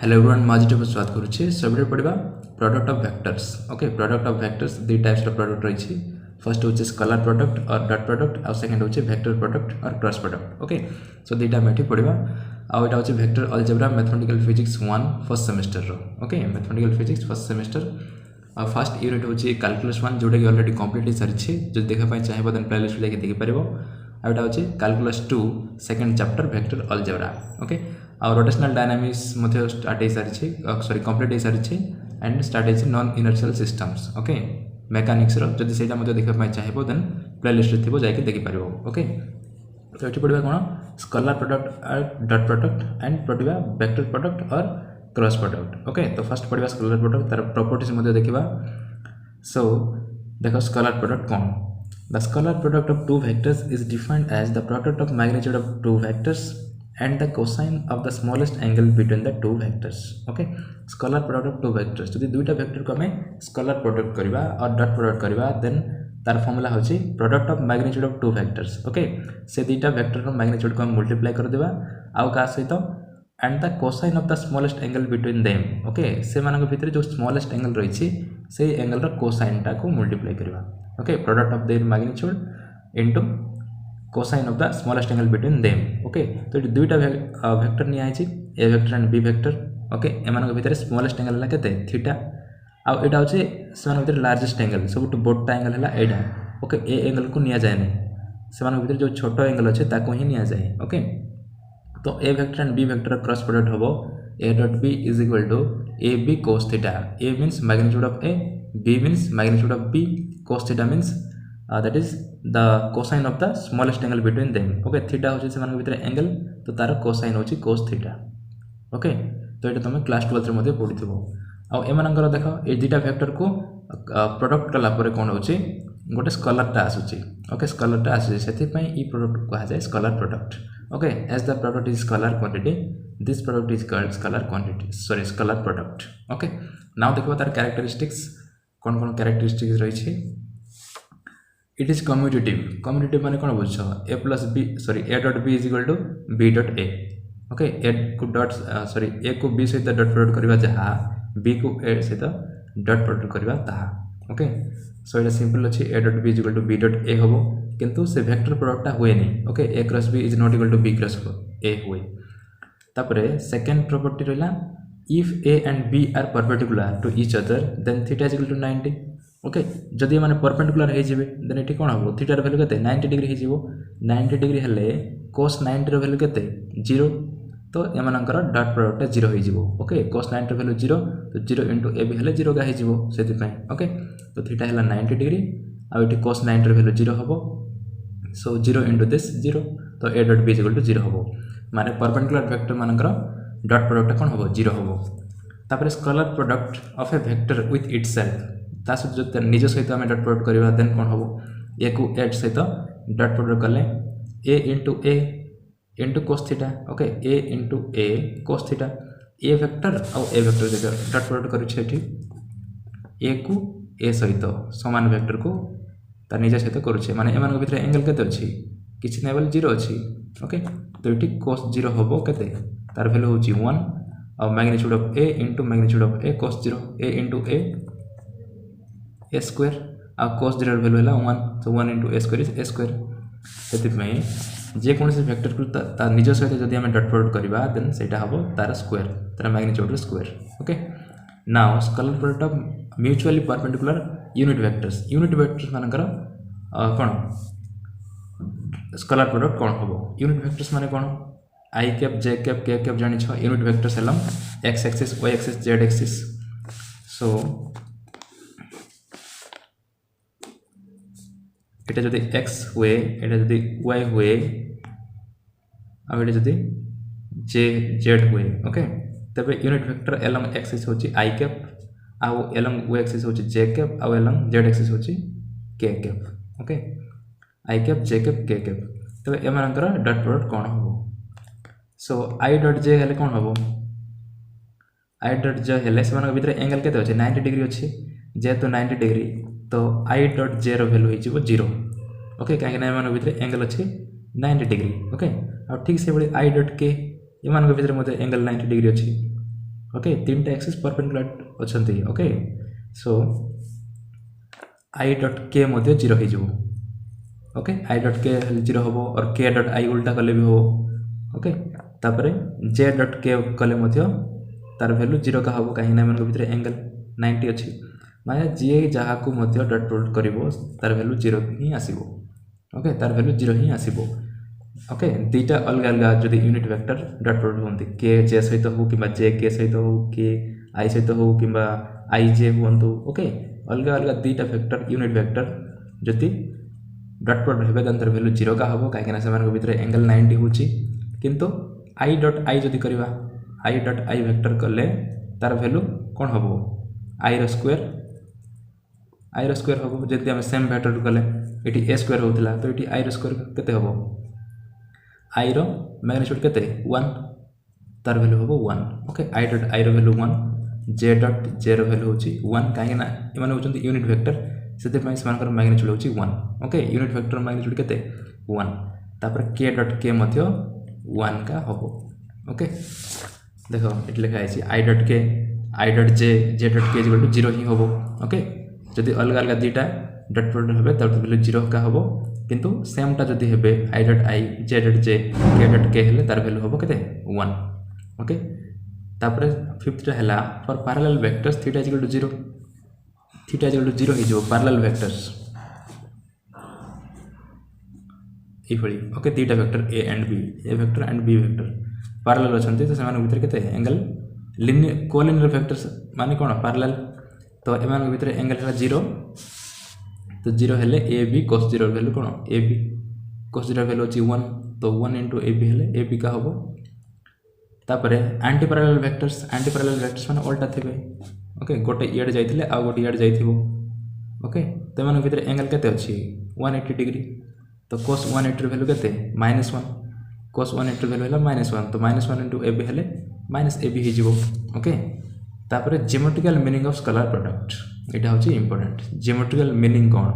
Hello everyone माजी table स्वागत करुचे सबरे पढ़ा product of vectors. Okay product of vectors दी टाइप्स ऑफ प्रोडक्ट रही। फर्स्ट होचे स्केलर प्रोडक्ट और डॉट प्रोडक्ट और सेकंड होचे वेक्टर प्रोडक्ट और क्रॉस प्रोडक्ट। ओके सो दीटा हम ये पढ़ा आउ एटा होचे vector algebra mathematical physics 1 first semester रो। Okay mathematical physics first semester और फर्स्ट यूनिट होचे कैलकुलस 1 जोटा कि ऑलरेडी कंप्लीट हो सारी जो देखा पाए चाहिए देन प्लेलिस्ट जाके देखि परिबो। आउटा होचे calculus 2 second chapter vector algebra. Okay और रोटेशनल डायनामिक्स मध्य स्टार्ट हो सारी सॉरी कंप्लीट हो सारी एंड स्टार्ट हो non inertial systems. Okay mechanics रो जदि सेटा मध्य देखा पाए चाहिए देन प्लेलिस्ट थिबो जाके देखि परिबो। ओके तो ये पढ़ा कौन स्केलर प्रोडक्ट और डॉट प्रोडक्ट एंड पढ़ा वेक्टर प्रोडक्ट और क्रॉस प्रोडक्ट। ओके तो फर्स्ट पढ़ा स्केलर प्रोडक्ट तार प्रॉपर्टीज मध्य देखा। सो देखो स्केलर प्रोडक्ट कौन the scalar product of two vectors is defined as the product of magnitude of two vectors and the cosine of the smallest angle between the two vectors। okay scalar product of two vectors जदि दुईटा vector को हमें scalar product करबा और dot product करबा then तार formula होची product of magnitude of two vectors. Okay से दुईटा वेक्टर रो मैग्नीट्यूड को हम मल्टीप्लाई कर देबा आउ का सहित and the cosine of the smallest angle between them. Okay से मानक भितर जो स्मॉलेस्ट एंगल रही से एंगल रो कोसाइन टा को मल्टीप्लाई करबा। Okay product of their magnitude into cosine of the smallest angle between them. Okay तो ये दुईटा वेक्टर नि आइछि A vector and B vector. Okay एमान भितर स्मॉलेस्ट एंगल है केते थीटा आ एटा होचे सेमान भितर लार्जेस्ट एंगल सबटु बडटा एंगल है एटा। ओके ए एंगल को निया जाय नै सेमान भितर जो छोटो एंगल अछि ताको ही निया जाय। ओके तो A vector and B vector cross product होबो a dot b is equal to ab cos theta. a means magnitude of a, b means magnitude of b, cos theta means that is the cosine of the smallest angle between them। okay theta होची से मान भितर angle तो तार cosine होची cos theta. okay तो एटा तुम class 12 रे मध्ये पढिथिबो। आ एमानकर देखो ए दुटा वेक्टर को प्रोडक्ट कला परे कोन होची गोटे स्केलर टा आसुची। ओके स्केलर टा आसुची सेति पई ई प्रोडक्ट को जाय scalar product. Okay as the product is scalar quantity this product is called scalar quantity sorry scalar product. Okay now देखो तार कैरेक्टरिस्टिक्स कोन कोन कैरेक्टरिस्टिक्स रही छी। इट इज कम्यूटेटिव कम्यूटेटिव माने कोन बुझछ a plus b sorry a dot b is equal to b dot a। Okay a को dot sorry a को b सहित डॉट प्रोडक्ट करबा जहा b को a सहित डॉट प्रोडक्ट करबा ताहा। ओके सो इट सिंपल अछि a dot b is equal to b dot a होबो किंतु से वेक्टर प्रोडक्ट हुए नहीं। Okay a cross b is not equal to b cross a हुए। तापरे सेकंड प्रॉपर्टी रहला if a and b are perpendicular to each other then theta is equal to 90। Okay जदि माने परपेंडिकुलर हे जिवे then एठी कोन हबो theta र value केते 90 degree हे जिवो 90 degree हेले cos 90 र वैल्यू केते 0 तो एमानकर डॉट प्रोडक्ट 0 हे जिवो। ओके cos 90 र वैल्यू 0 तो 0 इनटू a भी हेले 0 का हे जिवो सेति पय। ओके तो थीटा हेला 90 डिग्री आ एठी cos 90 र वैल्यू 0 हबो सो 0 इनटू दिस 0 तो a dot b equal to 0 हबो माने परपेंडिकुलर वेक्टर मानकर डॉट प्रोडक्ट कोन हबो 0 हबो। तापर scalar product of A vector with itself तास जो निज सहित आम डॉट प्रोडक्ट करवा देन कौन हम ए को एट सहित डॉट प्रोडक्ट कले ए into cos theta. Okay A into A cos theta a vector आउ ए वेक्टर डॉट प्रोडक्ट करुछे ए को ए सहित समान वेक्टर को तार निज सहित करुछे माने एमान भितर एंगल केते अछि किछि नै बोल 0 अछि। ओके तो एठी cos 0 होबो केते तार वैल्यू होची 1 और magnitude of a into magnitude of a cos 0 a into a square आ cos 0 वैल्यू है 1 तो 1 into a square is a square. सेति जे कोन से वेक्टर को ता निज सहित जदि हम डॉट प्रोडक्ट करबा देन सेटा हबो तार स्क्वायर तार मैग्नीट्यूड रो square. Okay now scalar product of mutually perpendicular unit vectors मानकर कोन स्केलर प्रोडक्ट कोन हबो यूनिट वेक्टर्स माने कोन i cap j cap k cap जानि छ यूनिट वेक्टर्स हलम x axis y axis z axis. So एटा जदि x हुए एटा जदि y हुए आ एटा जदि z हुए। ओके तबे यूनिट वेक्टर एलम x एक्सिस होची i कैप आ एलम y एक्सिस होची j कैप आ एलम z एक्सिस होची k cap. Okay i cap j cap k cap तबे एमानकर डॉट प्रोडक्ट कोन होबो सो i डॉट j हेले कोन होबो i डॉट j हेले सेमान भितर एंगल केते अछि 90 डिग्री अछि जेतु 90 डिग्री तो i डॉट j रो वैल्यू हिजिबो 0। ओके काहे ना एमान भितर एंगल अछि 90 डिग्री। ओके आ ठीक से बडी i डॉट k एमान भितर मते एंगल 90 डिग्री अछि। ओके तीन एक्सिस परपेंडिकुलर अच्छी ओके सो आई डट के मध्य 0 हो ओके आई डट के 0 हम और के डट आई उल्टा कले भी हम ओके तापर जे डट के कले मध्य तार वैल्यू 0 का हम कहीं भर एंगल 90 अच्छी माने जी जहाँ को डट प्रोडक्ट कर तार वैल्यू 0 ही आसो ओके तार वैल्यू 0 ही आसो ओके दुईटा अलग अलग जब यूनिट वेक्टर डट प्रोडक्ट होती के जे सहित हो कि जे के सहित हो कि आई सहित हो कि आई जे हूँ ओके अलग अलग दुईटा वेक्टर यूनिट वेक्टर जदि डट प्रोडक्ट हे तार वैल्यू 0 का हम कहीं भर एंगल 90 हो किंतु आई डट आई जदि करवा आई डट आई वेक्टर कले तार वैल्यू कौन हम आई रो स्क्वायर हम जब आम सेम वेक्टर कले ये ए स्क्वायर होता तो ये आई रो स्क्वायर केते हम आई रो मैग्नीट्यूड केते 1 तार वैल्यू हम 1 ओके आई डट आई रो वैल्यू 1 जे डट जे रो वैल्यू होची 1 कहीं ना ये होचंती यूनिट वेक्टर से मैग्नीट्यूड होची 1 ओके यूनिट वेक्टर मैग्नीट्यूड केते 1 तापर के डट के मध्य 1 का हम ओके देखो ये लिखा है आई डट जे डट के इक्वल टू 0 ही हम ओके जदि अलग अलग दुईटा डट प्रोडक्ट हे तार वैल्यू 0 का हम किंतु सेमटा जदि हे आई डट आई जे डट जे के डट के हेले तार वैल्यू हम केते 1 ओके तापर फिफ्थ है for parallel vectors theta equal to 0 theta equal to 0 हो पैरेलल वेक्टर्स ये ओके दुईटा vector a vector and B vector parallel अच्छे तो से भीतर केते एंगल कोलिनियर वेक्टर्स माने कौन पैरेलल तो एम भीतर एंगल है 0 तो 0 हेले ए बी cos 0 वैल्यू कौन ए बी cos 0 वैल्यू अच्छी 1 तो 1 इंटू ए बी हेले ए बी का हम तापर एंटी पैरेलल वेक्टर्स माने उल्टा थे ओके गोटे इड जाइए आ गोटे इड जाइए ओके तो एम भीतर एंगल केते अच्छी 180 डिग्री तो cos 180 वैल्यू केते -1 cos 180 वैल्यू है -1 तो -1 इंटू ए बी हेले माइनस ए बी हो ओके तापर geometrical meaning of scalar product यहाँ हूँ इंपोर्टेंट ज्योमेट्रिकल मीनिंग कौन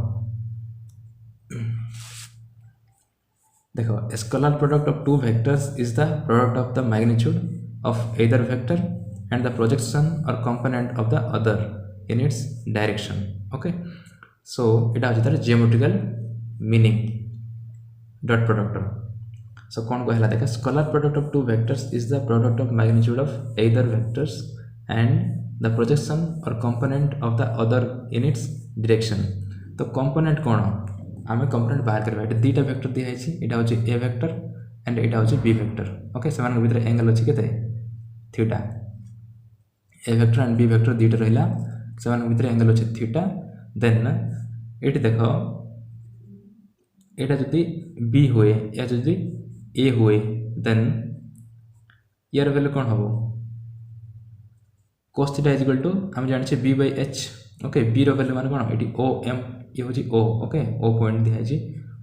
देखो scalar product of two vectors is the product of the magnitude of either vector and the projection or component of the other in its direction okay so यहाँ हूँ तार ज्योमेट्रिकल मीनिंग dot product so कौन कहला देखा scalar product of two vectors is the product of magnitude of either vectors and the projection or component of the other in its direction तो component कौन आम कंपोनेंट बाहर करवा ये दुईटा वेक्टर दिखाई यहाँ हूँ ए वेक्टर एंड यहाँ हूँ बी वेक्टर ओके से भीतर एंगल अच्छी केते theta a vector and B vector दुईटा रहा से भीतर एंगल अच्छे थीटा देन ये देख यहाँ जदि बी हुए या जदि ए हुए देन यार वैल्यू कौन हम cos theta is equal to आम जाने B by H okay B रो वैल्यू माने कौन ये ओ एम ये हूँ ओ ओके ओ पॉइंट दिखाई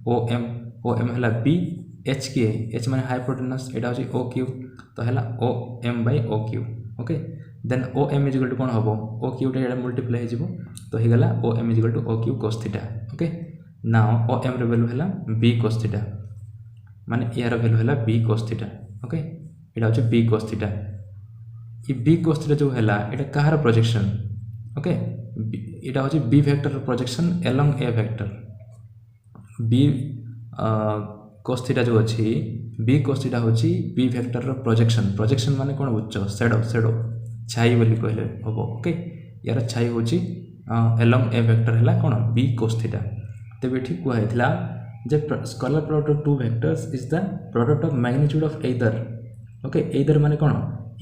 ओ एम है बी एच की एच माने हाइपोटेनस यहाँ हूँ ओ क्यूब तो है O M by O Q okay then O M is equal to कौन हम ओ क्यूबटा यहाँ मल्टीप्लाई हो तो हो गला O M is equal to O Q cos theta okay now O M रो वैल्यू है बी cos थीटा माने यार वैल्यू है बी cos थीटा ओके यहाँ हूँ बी cos थीटा ये बी cos थीटा जो है यहाँ कहार प्रोजेक्शन ओके यहाँ हूँ B vector projection along a vector B cos theta जो अच्छी बी cos थीटा हूँ बी वेक्टर प्रोजेक्शन माने कौन उच्च शेडो छाई बोली कहले हम ओके यार छाई हूँ एलोंग ए वेक्टर है कौन बी cos थीटा तेज ये कहला जे scalar product of two vectors is the product of magnitude of either okay either माने कौन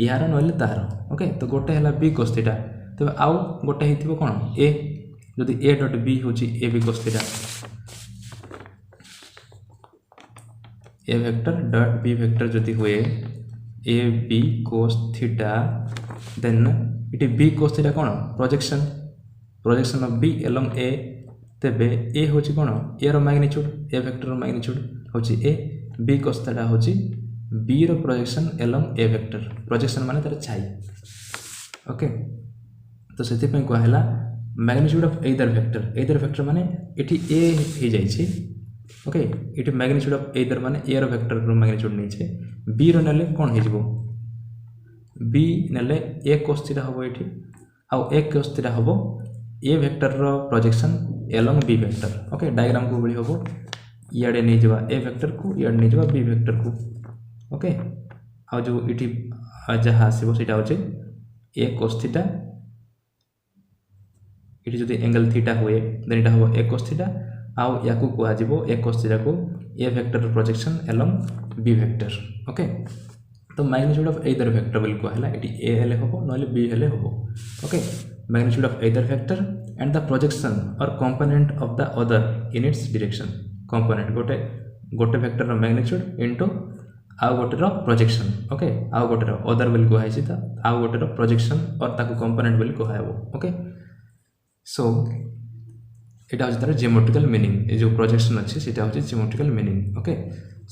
यार ना तार ओके तो गोटे है बी cos थीटा तेज आउ गोटे हो कौन ए जदि ए डट बी हूँ a B cos theta a vector dot b vector जदि हुए a B cos theta then ये बी cos थीटा कौन projection of b along a तेबे ए हूँ कौन a magnitude a vector magnitude हूँ ए बी cos थीटा हूँ b रो projection along a vector projection माने तार छाई ओके तो से कहला मैग्नीट्यूड ऑफ एदर वेक्टर माने ये ए हो जाइए ओके ये मैग्नीट्यूड ऑफ एदर माने ए रो वेक्टर रो मैग्नीट्यूड नहीं बी रो नेले कौन हो बी नेले ए cos थीटा हम ये आउ ए cos थीटा हम ए वेक्टर रो projection along B vector okay diagram को बड़ी हम इे नहीं जावा ए वेक्टर को इे नहीं जावा बी वेक्टर को ओके आ जो इटी जहाँ आसो सीटा हूँ ए cos थीटा ये जो एंगल थीटा हुए देन इटा हम ए cos थीटा आउ या कह ए cos थीटा को A vector projection along B vector okay तो मैग्नीट्यूड ऑफ एदर वेक्टर बोली कहला एटी ए हेले होबो नले बी हेले होबो okay magnitude of either vector and the projection or component of the other in its direction component गोटे वेक्टर रो मैग्नीट्यूड इनटू आउ गोटे रो प्रोजेक्शन ओके आउ गोटे रो अदर बोली कहै छी त आउ गोटे रो प्रोजेक्शन और ताको कंपोनेंट बोली कहैबो ओके सो एटा होछि तार जियोमेट्रिकल मीनिंग ए जो प्रोजेक्शन अछि सेटा होछि जियोमेट्रिकल मीनिंग ओके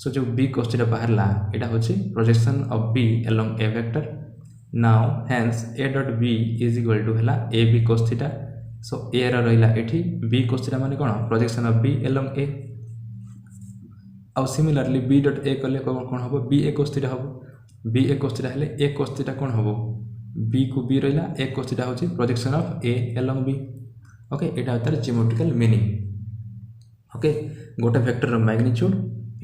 सो जो बी cos थीटा बाहरला एटा होछि projection of B along A vector now hence A dot B is equal to हला A B cos theta so A रा रहिला एठी बी cos थीटा माने कोन projection of B along A आउ सिमिलरली बी डॉट ए कले कोन हबो बी ए cos थीटा हबो बी ए cos थीटा हेले ए cos थीटा कोन हबो बी को बी रहिला ए cos थीटा होछि projection of A along B okay एटा तार जियोमेट्रिकल मीनिंग ओके गोटे वेक्टर रो मैग्नीट्यूड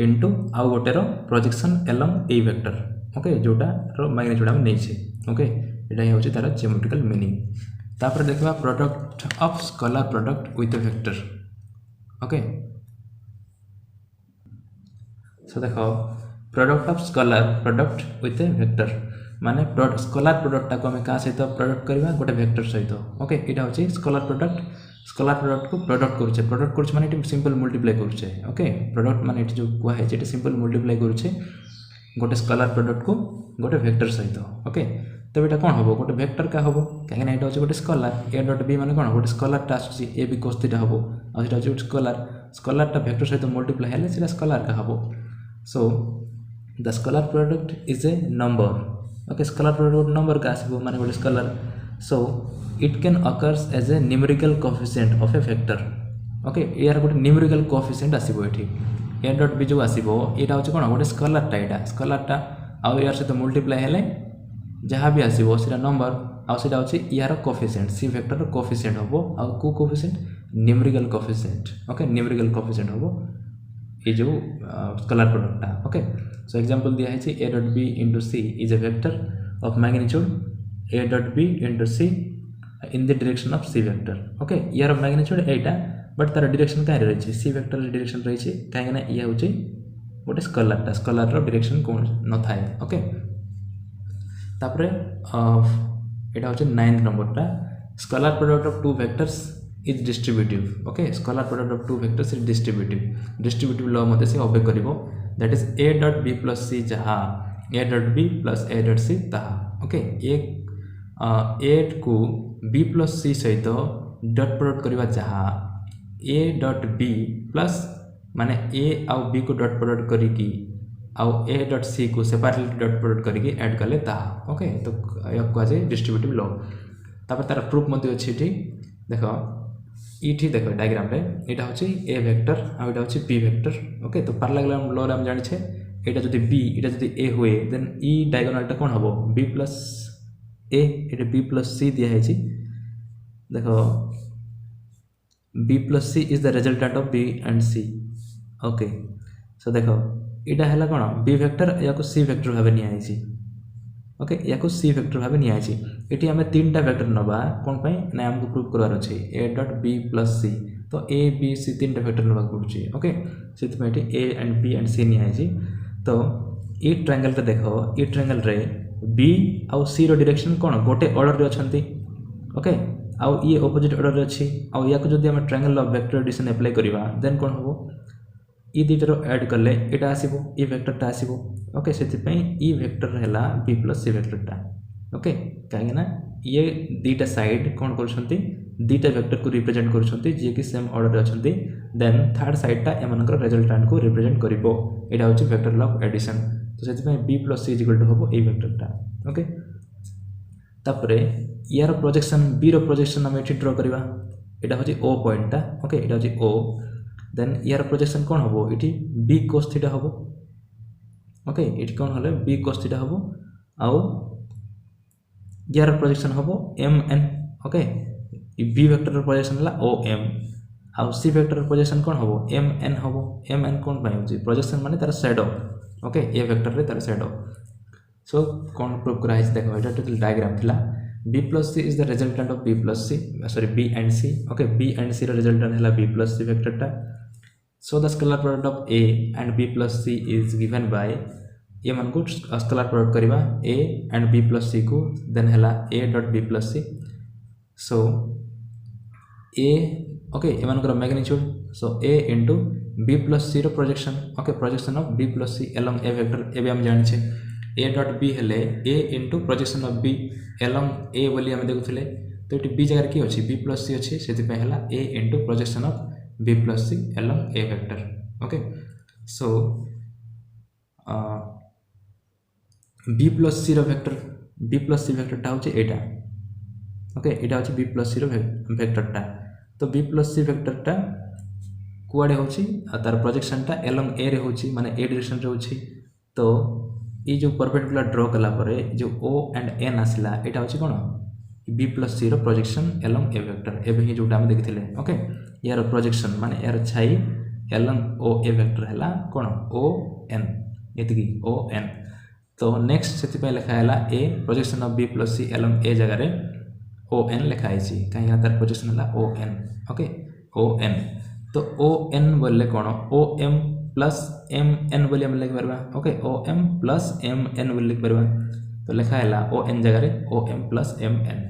इनटू आउ गोटे रो projection along A vector okay जोटा रो मैग्नीट्यूड हम नैछे ओके एटा ही होछि तार जियोमेट्रिकल मीनिंग तापर देखबा product of scalar product with a vector okay so देखो product of scalar product with a vector माने स्केलर प्रोडक्ट को हम का सहित प्रोडक्ट करबा गोटे वेक्टर सहित ओके एटा होछि स्केलर प्रोडक्ट को प्रोडक्ट करूचे माने इट सिंपल मल्टीप्लाई करूचे ओके प्रोडक्ट माने इट जो कुआ है इट सिंपल मल्टीप्लाई करूचे गोटे स्केलर प्रोडक्ट को गोटे वेक्टर सहित ओके तो एटा कोन हबो गोटे वेक्टर का हबो काहे ना एटा होछि गोटे स्केलर ए डॉट बी माने कोन गोटे स्केलर टा आछि ए बी cos थीटा हबो आ एटा होछि स्केलर टा वेक्टर सहित मल्टीप्लाई हेले सेटा स्केलर का हबो so the scalar product is a number okay scalar product number का आसीबो माने गोटे scalar so it can occurs as a numerical coefficient of a vector okay यार गोटे numerical coefficient आसीबो एठी a डॉट b जो आसीबो एटा होछि कोन गोटे स्केलर टा आ यार से तो मल्टीप्लाई हेले जहां भी आसीबो सेटा नंबर आ सेटा होछि यार कोएफिशिएंट c वेक्टर रो कोएफिशिएंट होबो आ को coefficient numerical coefficient okay numerical coefficient होबो ए जो स्केलर प्रोडक्ट टा ओके सो एग्जांपल दिया है a dot b c is a vector of magnitude a dot b c in the direction of c vector okay यार magnitude Etah but तार direction काहे रहै छै c वेक्टर डायरेक्शन रहै छै काहे ना ये होछै गोटे स्केलर रो डायरेक्शन कोन न थाए ओके तापरे एटा होछै 9th नंबर टा scalar product of two vectors is distributive okay scalar product of two vectors is distributive law मते से ओबे करिवो that is a dot b plus c जहा a dot b plus a dot c तहा okay एक a को b plus c सहित dot product करवा जहा a डॉट b प्लस माने a आउ b को डॉट प्रोडक्ट करिकी आउ a डॉट c को सेपरेटली डॉट प्रोडक्ट करिकी ऐड करले ता ओके तो या को जे डिस्ट्रीब्यूटिव लॉ तापर तार प्रूफ मध्ये अछि एठी देखो इठी देखो डायग्राम रे एटा होछि a वेक्टर आ एटा होछि b वेक्टर ओके तो पैरेलल लॉ रे हम जानि छे एटा जदि b एटा जदि a होए देन e डायगोनल टा कोन हबो b plus a Etah b plus c दिया है जी देखो b plus c is the resultant of b and c okay so देखो एटा हला कोन b वेक्टर या को c वेक्टर भाबे निया है जी ओके या को c वेक्टर भाबे निया है जी एटी हमें तीनटा वेक्टर नबा कोन पई ना हमको प्रूफ करवार अछि a dot b plus c तो a b c तीनटा वेक्टर नबा पड़ुछि ओके सेति में eighty a and b and c निया है जी तो ई ट्रायंगल रे देखो ई ट्रायंगल रे b आउ c रो डायरेक्शन कोन गोटे ऑर्डर रे अछंती ओके आउ ये ऑपोजिट ऑर्डर रे अछि आउ या को जदी हम triangle of vector addition apply करिवा देन कोन होबो ई दिटर ऐड करले एटा आसीबो ई वेक्टर टा आसीबो ओके सेति पई ई वेक्टर हैला b + c वेक्टर टा ओके काहे ना ये दीटा साइड कोन करछंती दीटा वेक्टर को रिप्रेजेंट करछंती जे कि सेम ऑर्डर रे अछंती देन थर्ड साइड टा एमनकर रिजल्टेंट को रिप्रेजेंट करिवो एटा होची वेक्टर ऑफ एडिशन तो सेति पई b + c = होबो ए वेक्टर टा ओके तापरे यार प्रोजेक्शन b रो प्रोजेक्शन हम एठी ड्रा करबा एटा होची o पॉइंट टा ओके एटा होची o देन यार प्रोजेक्शन कोन होबो एठी b cos थीटा होबो ओके एठी कोन हले b cos थीटा होबो आउ यार प्रोजेक्शन हम M N okay b vector projection है ओ एम आउ सी वेक्टर प्रोजेक्शन कौन हम एम एन हम एम एन कौन हो प्रोजेक्शन माने तार शैडो ओके ए वेक्टर रे तार शैडो सो कौन प्रूव कराई देखो ये टोटल डायग्राम थिला b plus c is the resultant of b plus c sorry b and c okay b and c resultant है b plus c vector टा so the scalar product of a and b plus c is given by ये मन को scalar product करबा a and b plus c को then हैला a dot b plus c so a okay ये मन को magnitude so a into b plus c रो projection okay projection of b plus c along a vector ए भी हम जानि छे a dot b हेले a into projection of b along a बोली हम देखुथिले तो एटी b जगह की अछि b plus c अछि सेति पे हला a into projection of b plus c along a vector okay so b plus c रो वेक्टर टा होछि एटा ओके एटा होछि b plus c रो वेक्टर टा तो b plus c वेक्टर टा कुआडे होछि तार प्रोजेक्शन टा along a रे होछि माने a डायरेक्शन रे होछि तो ये जो परपेंडिकुलर ड्रॉ कला परे जो o and n आसला एटा होछि कोन b plus c रो प्रोजेक्शन along a वेक्टर एबे ही जोटा हम देखिथिले ओके यार प्रोजेक्शन माने यार छाई along o a वेक्टर हला कोन o n एतकी o n तो नेक्स्ट सेति पे लिखा हला a projection of b plus c along a जगह रे o n लिखा आइछि काहे तार प्रोजेक्शन हला o n okay o n तो o n बोले कोन o m plus M N बोली हम लिख परबा okay O M plus M N बोली लिख परबा तो लिखा हैला ओ एन जगह रे O M plus M N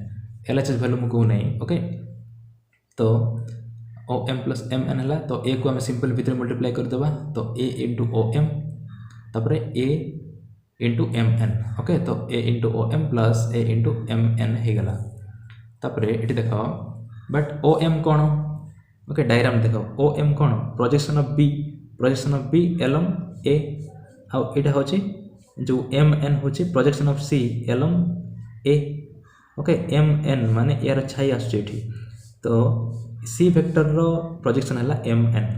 LHS value मको नहीं ओके तो O M plus M N हला तो ए को हम सिंपल भीतर मल्टीप्लाई कर देबा तो ए इनटू ओ एम तापर A into M N okay तो A into O M plus A into M N हे गला तापर एटी देखो बट ओ एम कोन ओके डायग्राम देखो ओ एम कोन projection of b along a आउ एटा होची जो m n होची projection of c along a okay m n माने यार छाई आसुची एठी तो c वेक्टर रो प्रोजेक्शन हला m n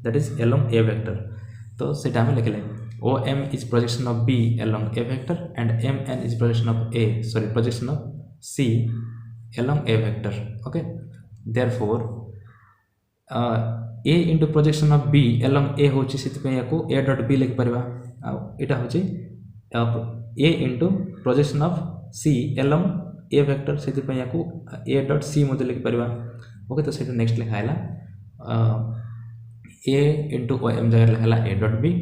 that is along a vector तो सेटा हम लिखले o m is projection of b along a vector and m n is projection of c along a vector okay therefore a into projection of b along a होची सित पे याको a dot b लिख परबा आ एटा होची a into projection of c along a vector सित पे याको a dot c मते लिख परबा ओके तो सेटा नेक्स्ट लिखा हैला a into o m जगह लिखला a dot b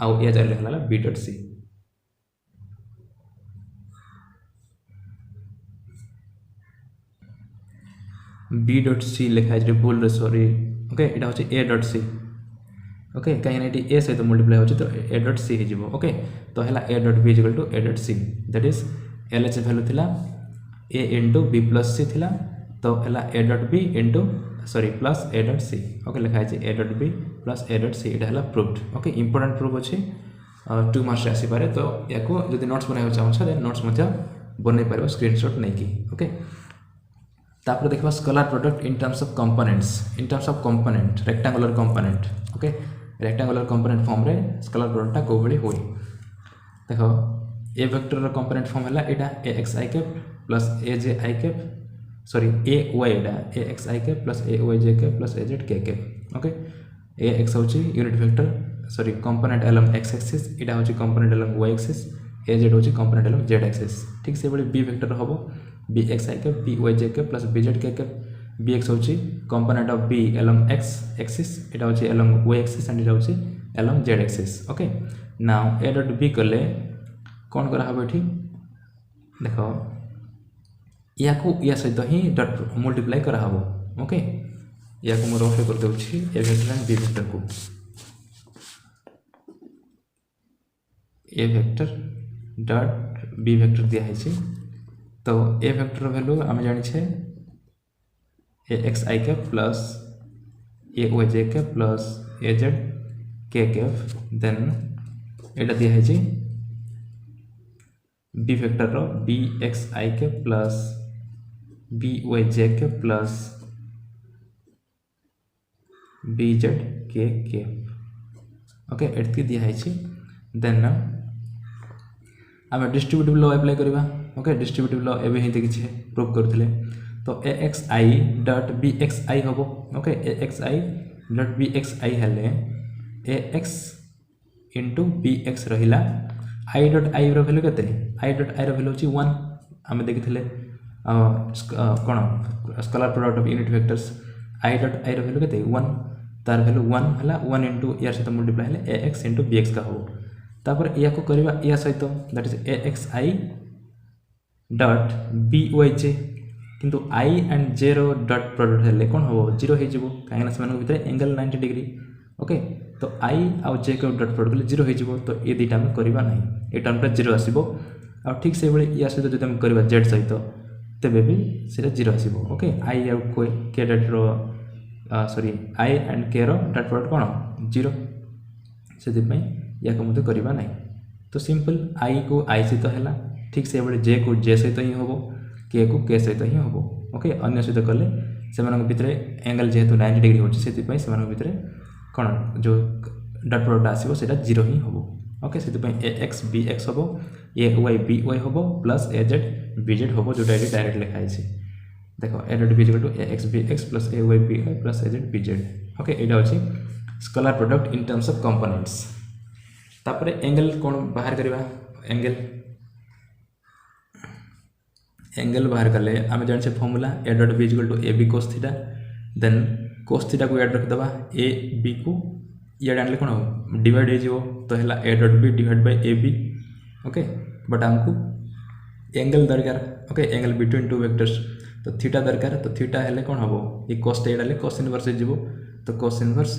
uh a जगह लिखला b dot c b dot c लिखा है भूल रे सॉरी ओके एटा होची a dot c ओके काहे नेटी a से तो मल्टीप्लाई होची तो a dot c हे जिवो ओके तो हला a dot b equal to a dot c that is lh value थिला a into b plus c थिला तो हला a dot b into sorry plus a dot c okay लिखा है a dot b plus a dot c एटा हला proved okay important proof अछि 2 marks आसी पारे तो याको जदि नोट्स बनाय चाहौ छ देन नोट्स मध्य बनै परबो स्क्रीनशॉट नै की ओके तापर देखबा scalar product in terms of component rectangular component okay rectangular component form रे स्केलर प्रोडक्ट टा कोबली होई देखो ए वेक्टर रो कंपोनेंट फॉर्म हला एटा axi cap plus aj cap sorry ay एटा axi cap plus ayj cap plus az k cap okay ax होची unit vector sorry component along x axis एटा होची component along y axis az होची component along z axis ठीक से बड़ी b vector हबो bxi cap byj cap plus bz k cap bx होची component of b along x axis एटा होची along y axis and एटा होची along z axis okay now a dot b करले कोन करा हबो एठी देखो याको या सहित ही डॉट मल्टीप्लाई करा हबो ओके याको म रफ कर देउछि a vector and b vector को a vector dot b vector दिया है छी तो a वेक्टर वैल्यू हम जानि छे axi cap plus ayj cap plus az k cap then एटा दिया है जी b वेक्टर रो bxi cap plus byj cap plus bz k cap okay एटकी दिया है जी देन हम डिस्ट्रीब्यूटिव लॉ अप्लाई करबा ओके डिस्ट्रीब्यूटिव लॉ एवं ही देखिए प्रूव करते तो A X I dot B X I हम okay A X I dot B X I हेले A X into B x रहा आई डट आई रैल्यू के आई डट आई रैल्यू हूँ 1 आम देखी कौन scalar product of unit vectors I dot I value के 1 तार वैल्यू 1 है 1 इंटू यार सहित मल्टीप्लाई है A X into B X का हो तापर या को करवा या सहित that is A X I dot B Y J किंतु I and J row dot product हेले कौन हम 0 हो कहीं से भितर एंगल 90 डिग्री ओके तो आई आउ जे को डट प्रोडक्ट 0 हो तो ये दुटा आम करवा ना ये टर्मटा 0 आसो आ ठीक से या सहित जो करवा जेड सहित तेबे भी सीधा 0 आसो ओके आई आउ के डट रो सॉरी आई एंड के रो डट प्रोडक्ट कौन 0 से या को मुझे करवा ना तो सिंपल आई को आई सहित है ठीक से जे को जे सहित ही हम के को के सहित ही हम ओके अन्य सहित कले से भितर एंगल जेहेतु 90 डिग्री होची से भितर कौन जो डट प्रोडक्ट आसो 0 ही हम ओके से ए एक्स बी एक्स हम ए वाई बी वाई हम plus A Z B Z हम जोटा ये डायरेक्ट लिखाई देखो A dot B equal to A X B X plus A Y B Y plus A Z B Z okay यहाँ अच्छी scalar product in terms of components तापर angle कौन बाहर करवा एंगल बाहर कले आम जाने formula A dot B equal to A B cos theta then cos theta को याद रखिदे ए बी को याद आनले कौन हम डिवाइड हो तो है A dot B divide by A B okay but आमको एंगल दरकार okay angle between two vectors तो थीटा दरकार तो थीटा हेले कौन हम ये कोस एडाले कोस इनवर्स हो तो cos inverse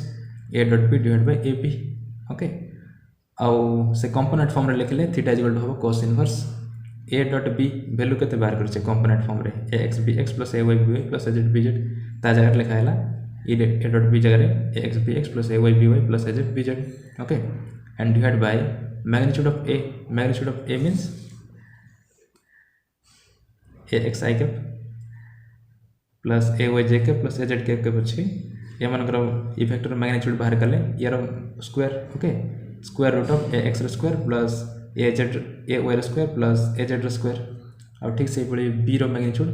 A dot B divide by A B okay आउ से कंपोनेंट फॉर्म रे लिखले थीटा इक्वल टू हम कोस इनवर्स ए डट बी वैल्यू के बाहर कर कंपोनेंट फॉर्म रे A X B X plus A Y B Y plus A Z B Z ता जगह लिखा है ए डट बी जगह A X B X plus A Y B Y plus A Z B Z okay and divide by magnitude of A means A X I cap plus A Y J cap plus A Z cap के अच्छी ये मनकर E vector magnitude बाहर कले यार square okay square root of A X square plus A Z A Y square plus A Z square और ठीक से B रो magnitude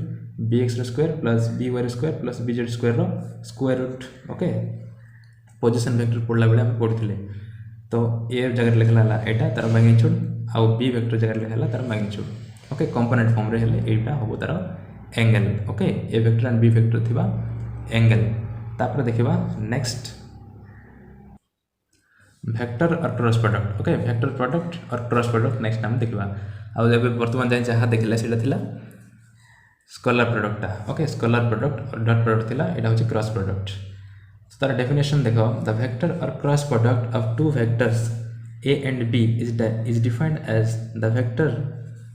B X square plus B Y square plus B Z square रो square root okay position vector पढ़ला बेले हम पढ़ते तो ए जगह लिखला यहाँ तार मैग्नीट्यूड आउ बी वेक्टर जगह लिखला तार मैग्नीट्यूड ओके कंपोनेंट फॉर्म रे हेले एटा हम तार angle okay a vector and B vector थिबा एंगल तापर देखिबा नेक्स्ट वेक्टर और cross product okay vector product और क्रॉस प्रोडक्ट नेक्स्ट हम देखिबा आ जब वर्तमान जाय जहाँ देखिला सेटा थिला स्कलार प्रोडक्टा ओके स्कलार प्रोडक्ट और डॉट प्रोडक्ट थिला एटा होची क्रॉस प्रोडक्ट तो तार डेफिनेशन देखो द वेक्टर और cross product of two vectors a and b is defined as the vector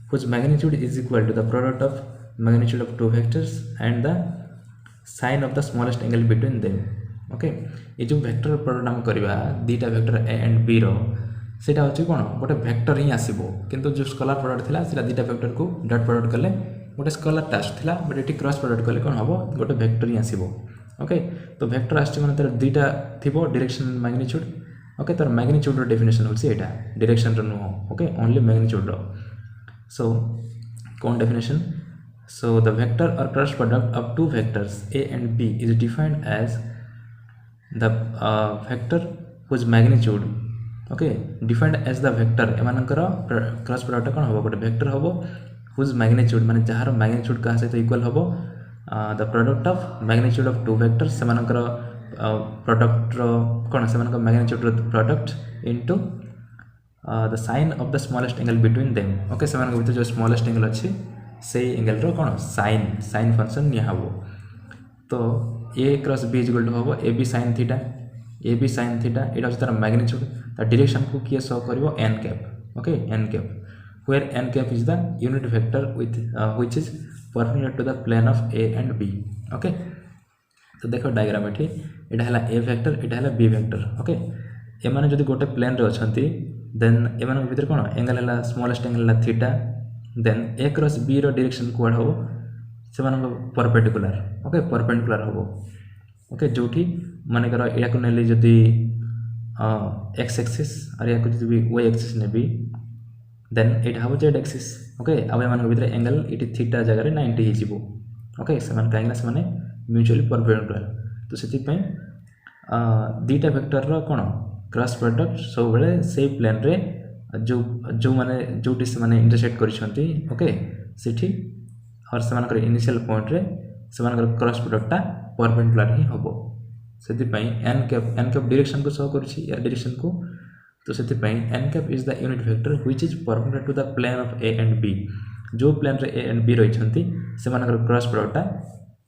whose magnitude is equal to the product of magnitude of two vectors and the sine of the smallest angle between them okay ये जो vector product आम करवा दीटा vector A and B रो सेटा होची कोन गोटे vector ही आसीबो किंतु जो स्कलार प्रोडक्ट थिला सेटा दीटा वेक्टर को डॉट प्रोडक्ट कले गोटे स्कलार टास्क थिला बट एटी क्रॉस प्रोडक्ट कले कोन हबो गोटे वेक्टर ही आसीबो ओके तो वेक्टर आछी माने तर दीटा थिबो डायरेक्शन मैग्नीट्यूड ओके तर मैग्नीट्यूड रो डेफिनेशन होची एटा डायरेक्शन रो नो ओके ओनली मैग्नीट्यूड रो सो कोन डेफिनेशन सो द वेक्टर और cross product of two vectors a and b is defined as the vector whose magnitude okay defined as the vector एमानकर क्रॉस प्रोडक्ट कोन हबो गोटे वेक्टर हबो whose magnitude माने जहार मैग्नीट्यूड का सहित इक्वल हबो the product of magnitude of two vectors सेमानकर प्रोडक्ट रो कोन सेमानकर मैग्नीट्यूड रो product into the sine of the smallest angle between them okay सेमानकर भीतर जो स्मॉलेस्ट एंगल अछि से एंगल रो कोन साइन फंक्शन निया हबो तो A cross B equal to हम ए बी साइन थीटा एटा तार मैग्नीट्यूड तार डायरेक्शन को किए शो करिवो N cap okay N cap where N cap is the unit vector with which is perpendicular to the plane of A and B okay तो देखो diagram एठी एटा हला ए vector एटा हला बी वेक्टर ओके ए माने जदी गोटे प्लेन रे अछंती देन ए माने भीतर कोन एंगल हला स्मॉलेस्ट एंगल हला थीटा देन ए क्रॉस बी रो डायरेक्शन कोड हो से परपेंडिकुलर ओके परपेंडिकुलर हम ओके जो मानकर या नेली जदि एक्स एक्सिस और या जब वाई एक्सिस नेबी देन एटा हम जेड एक्सिस ओके अब एमान भितर एंगल इटी थीटा जगह 90 हो जिवो ओके समान कहीं से माने म्यूचुअली परपेंडिकुलर तो से दीटा वेक्टर रो कोन क्रॉस प्रोडक्ट सब बेले से प्लेन रे जो जो माने जोटी से माने इंटरसेक्ट करिसंती ओके सेठी और से इनिशियल पॉइंट रे से क्रॉस प्रोडक्टटा परपेंडिकुलर ही होबो से एन कैप डायरेक्शन को शो करछि या डायरेक्शन को तो से N cap is the unit vector which is perpendicular to the plane of A and b जो प्लेन रे ए एंड बी रहिसंती से क्रॉस प्रोडक्टटा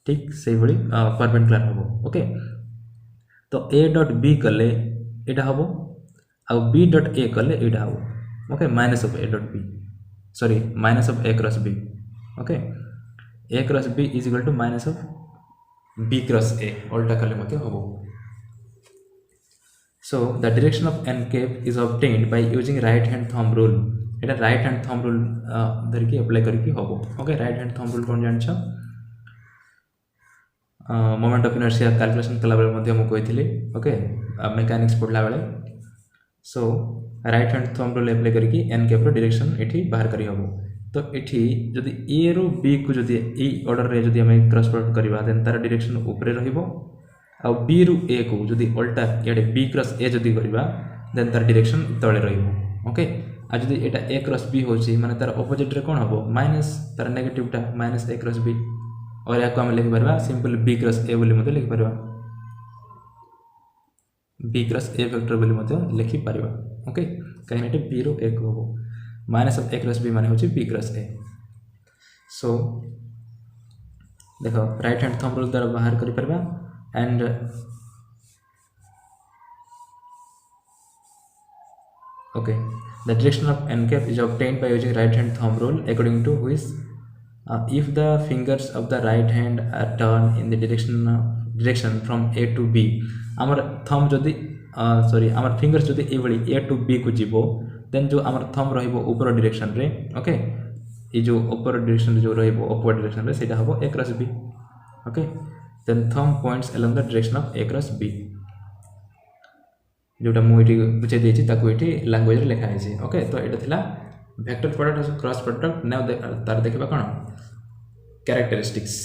ठीक से भली परपेंडिकुलर होबो ओके तो ए डॉट बी कले एटा होबो आ बी डॉट ए कले एटा होबो okay minus of A dot B sorry minus of A cross B okay A cross B is equal to minus of B cross A उल्टा कले मते होबो so the direction of N cap is obtained by using right hand thumb rule एटा right hand thumb rule धरकी apply करके होबो okay right hand thumb rule कोन जानछ मोमेंट ऑफ इनर्शिया कैलकुलेशन कला बेले मध्ये हम कहिथिले ओके मेकानिक्स पढला बेले so right hand thumb rule apply करके एन कैप रो डायरेक्शन एठी बाहर करी होबो तो एठी जदि ए रो बी को जदि ए ऑर्डर रे जदि हम क्रॉस प्रोडक्ट करबा देन तार डायरेक्शन ऊपर रहिबो आ बी रु ए को जदि उल्टा एडे बी क्रॉस ए जदि करबा देन तार डायरेक्शन तळे रहिबो ओके आ जदि एटा ए क्रॉस बी होची माने तार ऑपोजिट रे कोन होबो माइनस तार नेगेटिव टा माइनस ए क्रॉस बी और या को हम लिख परबा सिंपल बी क्रॉस ए बोली मते लिख परबा बी क्रॉस ए वेक्टर बोली मते लिखि परबा ओके काहे एटे बी रो ए को होबो minus of A cross b माने होची बी क्रॉस ए सो देखो राइट हैंड थंब रूल द्वारा बाहर करि परबा and okay the direction of n cap is obtained by using right hand thumb rule according to which if the fingers of the right hand are turned in the direction from a to b amar thumb jodi sorry amar fingers jodi e bali a to b को जीवो then जो amar thumb रहिबो ऊपर direction रे okay ए जो ऊपर direction जो रहिबो अपवर्ड डायरेक्शन रे सेटा हबो a cross b okay then thumb points along the direction of a cross b जोटा मुइटी बुझे देछि ताको एठी लैंग्वेज रे लिखा है ओके तो एटा थिला vector product cross product now तार देखबा कोन characteristics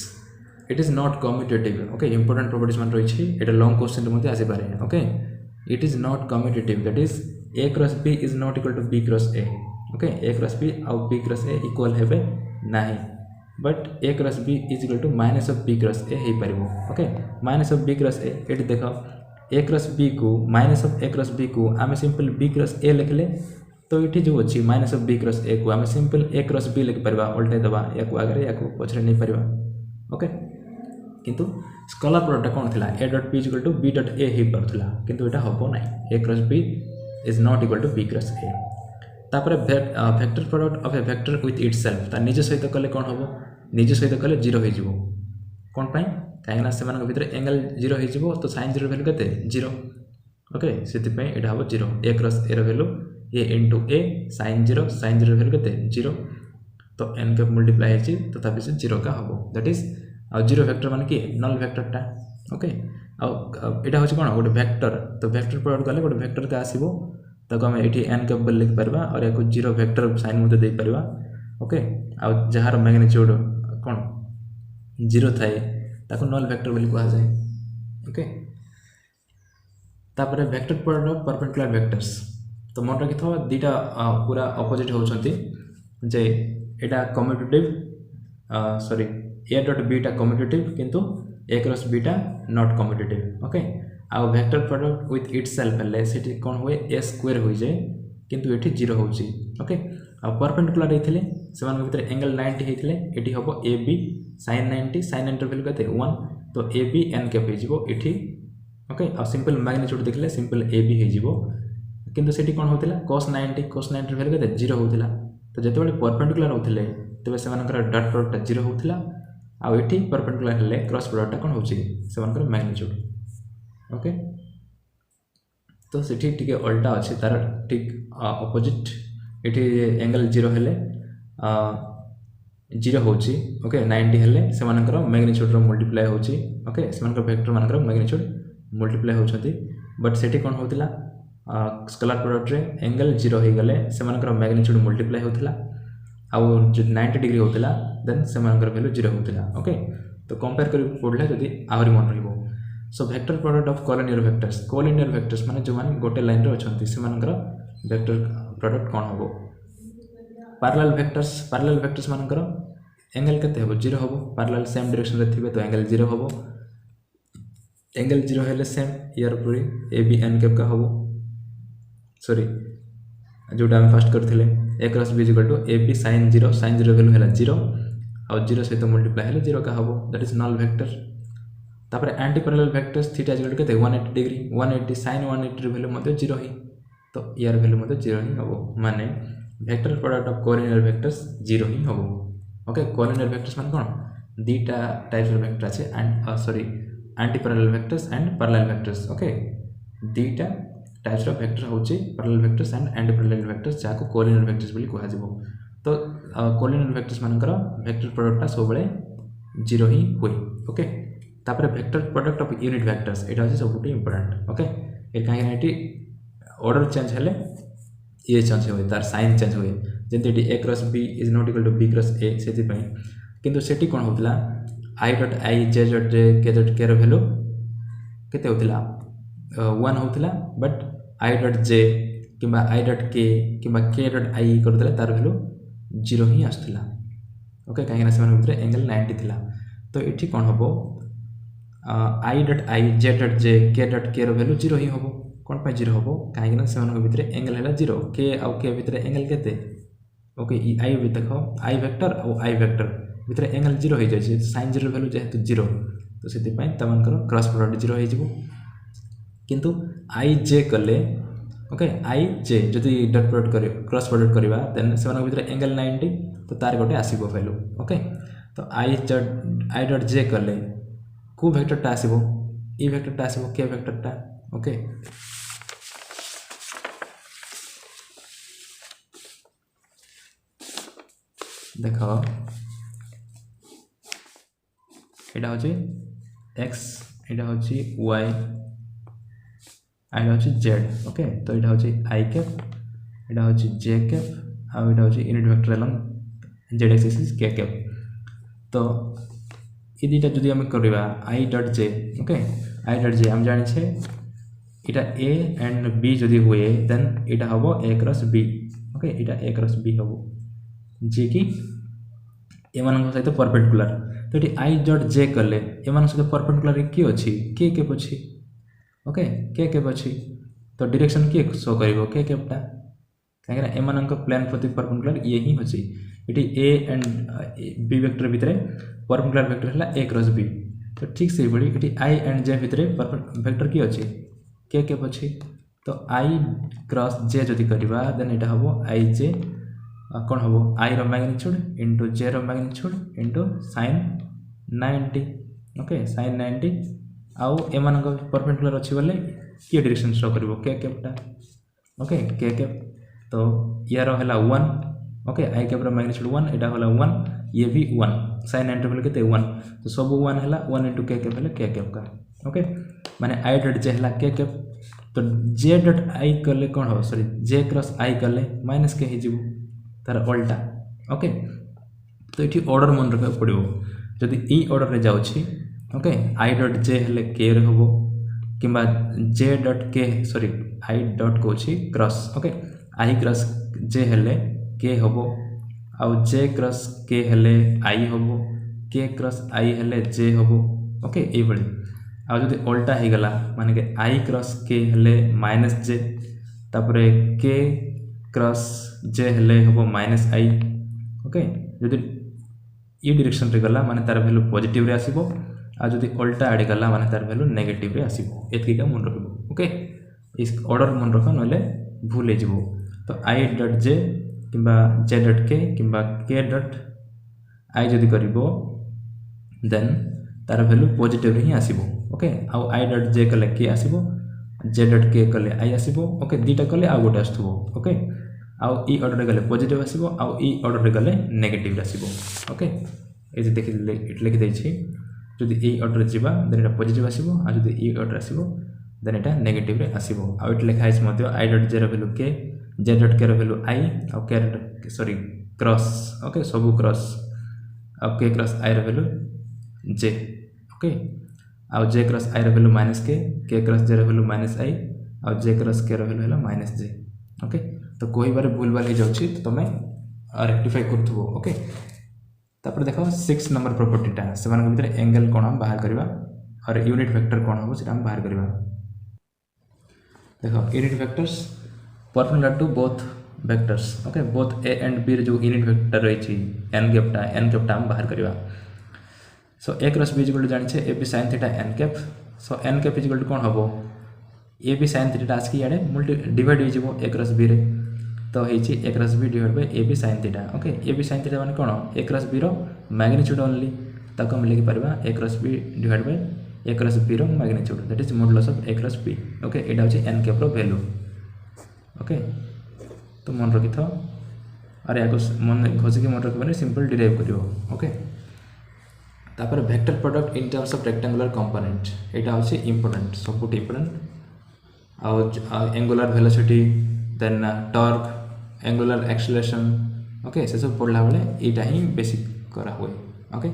it is not commutative okay important properties मान रही छी एटा लॉन्ग क्वेश्चन रे मध्ये आसी पारे okay it is not commutative that is a cross b is not equal to b cross a okay a cross b और b cross a इक्वल हेबे नाही but a cross b is equal to minus of b cross a हे परिबो okay minus of b cross a एटी देखो a cross b को minus of a cross b को आमे सिंपल b क्रॉस a लिखले तो इठी जो अछि minus of b cross a को आमे सिंपल a क्रॉस b लिख परबा उल्टे दबा या को आगे या को पछरे नहीं परबा ओके किंतु स्केलर प्रोडक्ट कोन थिला a dot b equal to b dot a हे परथला किंतु एटा हबो नाही a cross b is not equal to b cross a तापर vector product of A vector with itself ता निज सहित कले कोन हबो निज सहित कले 0 हो जिवो कोन पई काहेना से मानक भीतर एंगल 0 हो जिवो तो sin 0 वैल्यू कते 0 ओके सेति पई एटा हबो 0 a क्रॉस a रो value a * a sin 0 value कते 0 तो n के मल्टीप्लाई हेछि तो तबे से 0 का हबो दैट इज 0 वेक्टर माने कि नल वेक्टर टा ओके आ एटा होछि कोन गोटे वेक्टर तो वेक्टर प्रोडक्ट कले गोटे वेक्टर ते आसीबो ताको हम एठी n के बल लिख परबा और याको 0 वेक्टर साइन मते दे परबा ओके आ जहार मैग्नीट्यूड कोन 0 थाए ताको नल वेक्टर बोली कहा जाए ओके तापर वेक्टर प्रोडक्ट परपेंडिकुलर वेक्टर्स तो मन रखिथो दीटा पूरा ऑपोजिट होचंती जे एटा commutative sorry a dot b टा कम्यूटेटिव किंतु a क्रॉस b टा नॉट कम्यूटेटिव ओके आ वेक्टर प्रोडक्ट विथ इटसेल्फ ले सेठी कोन होए a स्क्वायर होई जाय किंतु एठी 0 होची ओके आ परपेंडिकुलर हेथिले सेमान भीतर एंगल 90 हेथिले एठी होबो ab sin 90 sin 90 वैल्यू कते 1 तो ab n कैप हे जिवो एठी ओके आ सिंपल मैग्नीट्यूड देखले सिंपल ab हे जिवो किंतु सेठी कोन होतिला cos 90 वैल्यू कते 0 होतिला तो जते बेले परपेंडिकुलर होथिले तबे सेमानकर डॉट प्रोडक्ट 0 होतिला आ एठी परपेंडिकुलर हेले क्रॉस प्रोडक्ट कोन होची सेमानकर मैग्नीट्यूड ओके तो सेठी टिके उल्टा अछि तार ठीक ऑपोजिट एठी एंगल 0 हेले 0 होची ओके 90 हेले सेमानकर मैग्नीट्यूड रो मल्टीप्लाई होची ओके सेमानकर वेक्टर मानकर मैग्नीट्यूड मल्टीप्लाई होछथि बट सेठी कोन होतिला स्केलार प्रोडक्ट रे एंगल 0 हो गले सेमानकर मैग्नीट्यूड मल्टीप्लाई होतिला आउ जो 90 डिग्री होतिला देन सेमानकर वैल्यू 0 होतिला ओके तो कंपेयर कर पड़ले जदी आहुरी मन रहइबो so vector product of collinear vectors माने जो माने गोटे लाइन रे अछंती सेमानकर वेक्टर प्रोडक्ट कोन होबो पैरेलल वेक्टर्स मानकर एंगल केते होबो 0 होबो पैरेलल सेम डायरेक्शन रे थिबे तो एंगल 0 होबो एंगल 0 हेले सेम यार पूरी ए बी एन कैप का होबो सॉरी जोटा हम फर्स्ट करथिले a cross b equal to A b sin 0 value हैला 0 और 0 सहित मल्टीप्लाई हैले 0 का होबो दैट इज नल वेक्टर तापर anti parallel vectors theta equal to केते 180 डिग्री 180 sin 180 वैल्यू मध्ये 0 ही तो यार वैल्यू मध्ये 0 ही होबो माने vector product of collinear vectors 0 ही होबो ओके कोलिनियर वेक्टर्स माने कोन दीटा टाइप्स ऑफ वेक्टर আছে and sorry anti parallel vectors and parallel vectors okay दीटा टाइप्स ऑफ वेक्टर होची parallel vectors and anti parallel vectors जाको कोलिनियर वेक्टर्स बोली कहा जिवो तो कोलिनियर वेक्टर्स मानकर वेक्टर प्रोडक्ट सब बेले 0 ही होई ओके तापर vector product of unit vectors एटा होची सबटू इंपोर्टेंट ओके ए काहे ना एटी ऑर्डर चेंज हेले ये चेंज होय तार साइन चेंज होय जेंति a cross b is not equal to b cross a सेति पई किंतु सेटी कोन होतला i dot i j dot j k dot k रो वैल्यू केते होतला 1 होतला बट i डॉट j किबा i डॉट k किबा k डॉट i करतले तार वैल्यू 0 ही आस्तला ओके काहे ना सेमान भितर एंगल 90 थिला तो एठी कोन होबो i dot i j dot j k dot k रो वैल्यू 0 ही होबो कोन पे 0 होबो काहे ना सेमान भितर एंगल हैला 0 k आ k भितर एंगल केते ओके ई i भी देखो i वेक्टर और i वेक्टर भितर एंगल 0 हो जाय छै sin 0 वैल्यू जेहेतु 0 तो सेति पई तमनकर क्रॉस प्रोडक्ट 0 हो जिवो किंतु i j कले ओके i j जदि डॉट प्रोडक्ट करे क्रॉस प्रोडक्ट करबा देन सेमान भितर एंगल 90 तो तार गोटे आसीबो वैल्यू ओके तो i डॉट j कले को वेक्टर टा आसीबो ई वेक्टर टा आसीबो k वेक्टर टा ओके देखो एटा होची x एटा होची y एटा होची z ओके तो एटा होची i कैप एटा होची j कैप आ एटा होची unit vector along z axis k cap तो ई दुटा जदि हम करबा i dot j okay i dot j हम जानि छे एटा a एंड b जदि होए देन एटा होबो a cross b okay Etah a cross b होबो जे कि एमान सहित परपेंडिकुलर तो ये i डॉट j कले एमान सहित परपेंडिकुलर की अछि k के पछि ओके k के पछि तो डायरेक्शन के शो करिवो k केपटा काहे ना एमान को प्लेन प्रति परपेंडिकुलर ये ही अछि इटी a एंड b वेक्टर भितरे परपेंडिकुलर वेक्टर हला a क्रॉस b तो ठीक से बडी इटी i एंड j भितरे वेक्टर की अछि k के पछि तो i क्रॉस j जदि करबा देन एटा हबो i j कौन हम i रो मैग्नीट्यूड इंटू j रो magnitude into sin 90 okay sin 90 आउ एमान परपेंडिकुलर अच्छी बोले ये डायरेक्शन शो करिवो k कैपटा ओके k कैप तो यार हला 1 ओके i कैप रो मैग्नीट्यूड 1 एटा हला 1 ये भी 1 sin 90 बोले केते 1 तो सब 1 हला 1 इंटू k कैप हला k कैप का ओके माने i डॉट j हला k कैप तो j डॉट i करले कोन हो सॉरी j क्रॉस i करले माइनस k ही जीवो तार उल्टा ओके तो ये ऑर्डर मन रखा पड़ो जदि ई ऑर्डर रे जाउछि ओके i डॉट j हेले k रे होबो किबा j dot k sorry i dot कोछि cross okay i cross j हेले k होबो आ j क्रॉस k हेले i होबो k क्रॉस i हेले j होबो ओके ए बडी आ जदि उल्टा हे गला माने के i क्रॉस k हेले माइनस j तापरे k क्रॉस j हेले होबो माइनस i ओके जदि ई डायरेक्शन रे गला माने तार वैल्यू पॉजिटिव रे आसीबो आ जदि उल्टा आडे गला माने तार वैल्यू नेगेटिव रे आसीबो एतकी का मन रखबो ओके इस ऑर्डर मन रख नले भूल जेबो तो i डॉट j किबा j डॉट k किबा k डॉट i जदि करिवो देन तार वैल्यू पॉजिटिव रे ही आसीबो ओके आ i डॉट j कले k आसीबो j डॉट k कले i आसीबो ओके दीटा कले आ गोटे आस्तबो ओके आउ ई ऑर्डर रे गले पॉजिटिव आसीबो आउ ई ऑर्डर रे गले नेगेटिव आसीबो ओके ए जे देखि लिखि दै छी जदि ई ऑर्डर जिबा देन एटा पॉजिटिव आसीबो आ जदि ई ऑर्डर आसीबो देन एटा नेगेटिव रे आसीबो आ इट लिखा है मध्य i डॉट j रो value k j dot k रो वैल्यू i आ k सॉरी क्रॉस ओके सब क्रॉस आ k क्रॉस i रो वैल्यू j ओके आ j क्रॉस i रो वैल्यू -k क्रॉस j रो वैल्यू -i आ j क्रॉस k रो वैल्यू हला -j ओके तो कोई बार भूल भाल हो जाउछि तो तमे रेक्टिफाई करथबो ओके तापर देखो 6 नंबर प्रॉपर्टीटा सेमान के भीतर एंगल कोन हम बाहर करबा और यूनिट वेक्टर कोन हो सेटा हम बाहर करबा देखो unit vectors perpendicular to both vectors okay both a and b रे जो यूनिट वेक्टर रही छी n कैप हम बाहर करबा so a cross b equal to जानि छे ab sin theta n cap so n cap equal to कोन हबो ab sin थीटा आस्की याडे मल्टी डिवाइड हो जिवो a क्रॉस b रे तो हेची a cross b divide by ab sin theta okay ab sin theta माने कोन a क्रॉस b रो मैग्नीट्यूड ओनली ताको हम लिखि परबा a cross b divide by a cross b रो magnitude that is modulus of a cross b okay एटा होची n कैप रो वैल्यू ओके तो मन रखि था अरे याको मन घोसी के मन रखि माने सिंपल डिराइव करियो ओके तापर vector product in terms of rectangular component एटा होची इंपोर्टेंट सबुट इंपोर्टेंट आ angular velocity then torque angular acceleration okay से सब पढ़ला बेले एटा ही बेसिक करा हुए ओके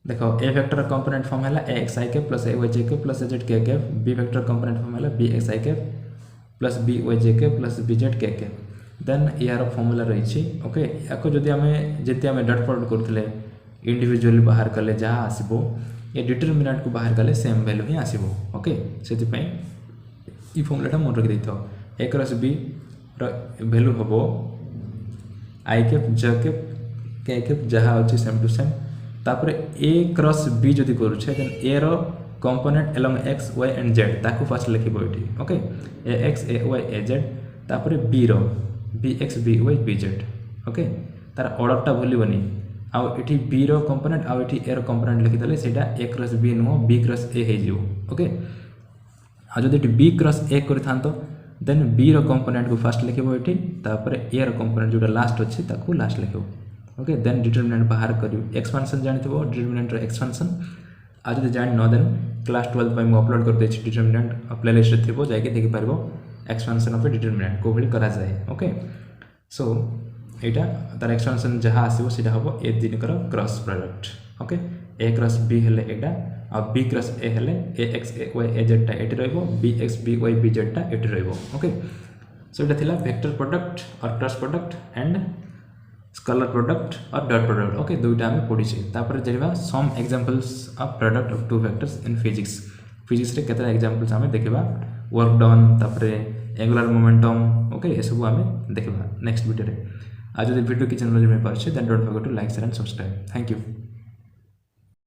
देखो ए वेक्टर कंपोनेंट फॉर्म हैला axi के प्लस ayj के प्लस azk के बी वेक्टर कंपोनेंट फॉर्म हैला bxi के प्लस byj के प्लस bzk के देन यार फार्मूला रही छी ओके याको जदी हमें जेते हमें डॉट प्रोडक्ट करथले इंडिविजुअली बाहर करले जहा आसीबो ये डिटरमिनेंट को बाहर करले सेम वैल्यू ही आसीबो ओके सेति पई ई फॉर्मूलाटा मन रखि दैतो a क्रॉस b रो वैल्यू हबो i cap j cap k cap जहा अछि सेम टू सेम तापर a क्रॉस b जदी करू छै देन a रो component along x y and z ताको फर्स्ट लिखिबो एठी ओके ax ay az तापर b रो bx by bz ओके तार ऑर्डर टा भूलिबनी आ एठी b रो कंपोनेंट आ एठी a रो कंपोनेंट लिखि दले सेटा a cross b no b cross a हे जिवो ओके आ जदि b क्रॉस a करि थांतो देन b रो कंपोनेंट को फर्स्ट लिखिबो एठी तापर a रो कंपोनेंट जोटा लास्ट अछि ताको लास्ट लिखिबो ओके देन डिटरमिनेंट बाहर करियो एक्सपेंशन जानिथिबो डिटरमिनेंट रो एक्सपेंशन आ जदि जानि न देन क्लास 12 पय म अपलोड कर देछि डिटरमिनेंट प्लेलिस्ट रे थिबो जाके देखि पारबो एक्सपेंशन ऑफ डिटरमिनेंट को भली करा जाय ओके सो एटा तार एक्सपेंशन जहा आसीबो सेटा हबो ए दिन कर cross product okay a cross b हेले एटा आ b क्रॉस a हेले ax ay az टा एटी रहइबो bx by bz टा एटी रहइबो ओके सो एटा थिला वेक्टर प्रोडक्ट और cross product and scalar product और डॉट प्रोडक्ट ओके दुइटा हम पढि छै तापर जेबा some examples of product of two vectors in physics रे केतरा एग्जांपल्स हम देखबा वर्क डन तापर एंगुलर मोमेंटम ओके ए सब हम देखबा नेक्स्ट वीडियो रे आज जदि वीडियो की चैनल में परछे then don't forget to like share and subscribe thank you.